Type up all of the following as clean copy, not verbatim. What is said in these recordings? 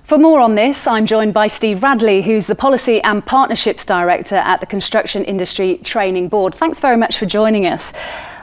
For more on this, I'm joined by Steve Radley, who's the Policy and Partnerships Director at the Construction Industry Training Board. Thanks very much for joining us.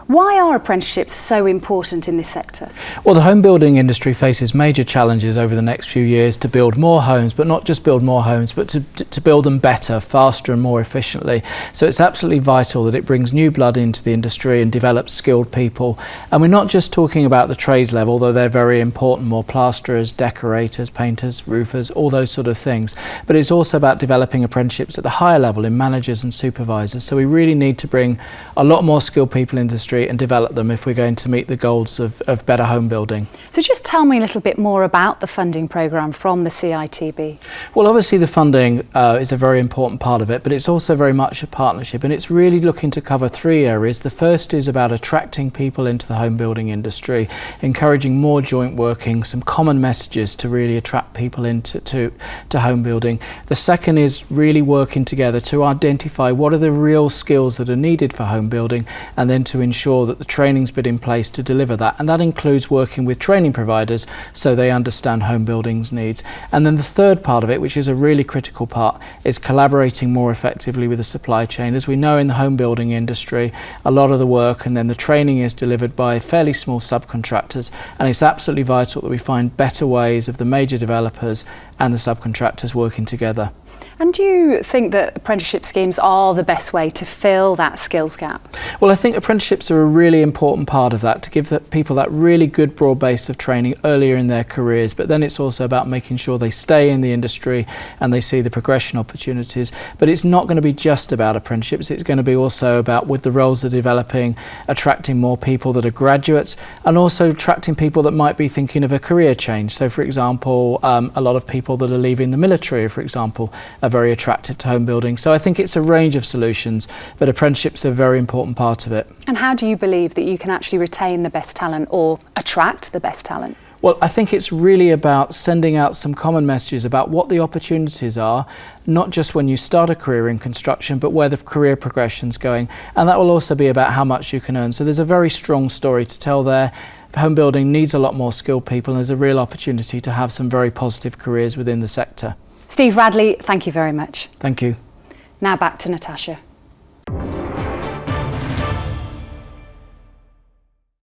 Why are apprenticeships so important in this sector? Well, the home building industry faces major challenges over the next few years to build more homes, but not just build more homes, but to build them better, faster and more efficiently. So it's absolutely vital that it brings new blood into the industry and develops skilled people. And we're not just talking about the trades level, though they're very important, more plasterers, decorators, painters, roofers, all those sort of things. But it's also about developing apprenticeships at the higher level in managers and supervisors. So we really need to bring a lot more skilled people into the industry and develop them if we're going to meet the goals of better home building. So just tell me a little bit more about the funding programme from the CITB. Well, obviously the funding is a very important part of it, but it's also very much a partnership, and it's really looking to cover three areas. The first is about attracting people into the home building industry, encouraging more joint working, some common messages to really attract people into home building. The second is really working together to identify what are the real skills that are needed for home building, and then to ensure that the training's been in place to deliver that, and that includes working with training providers so they understand home building's needs. And then the third part of it, which is a really critical part, is collaborating more effectively with the supply chain. As we know, in the home building industry, a lot of the work and then the training is delivered by fairly small subcontractors, and it's absolutely vital that we find better ways of the major developers and the subcontractors working together. And do you think that apprenticeship schemes are the best way to fill that skills gap? Well, I think apprenticeships are a really important part of that, to give people that really good broad base of training earlier in their careers. But then it's also about making sure they stay in the industry and they see the progression opportunities. But it's not going to be just about apprenticeships. It's going to be also about, with the roles they're developing, attracting more people that are graduates, and also attracting people that might be thinking of a career change. So, for example, a lot of people that are leaving the military, for example, are very attractive to home building. So I think it's a range of solutions, but apprenticeships are a very important part of it. And how do you believe that you can actually retain the best talent or attract the best talent? Well, I think it's really about sending out some common messages about what the opportunities are, not just when you start a career in construction, but where the career progression's going. And that will also be about how much you can earn. So there's a very strong story to tell there. Home building needs a lot more skilled people, and there's a real opportunity to have some very positive careers within the sector. Steve Radley, thank you very much. Thank you. Now back to Natasha.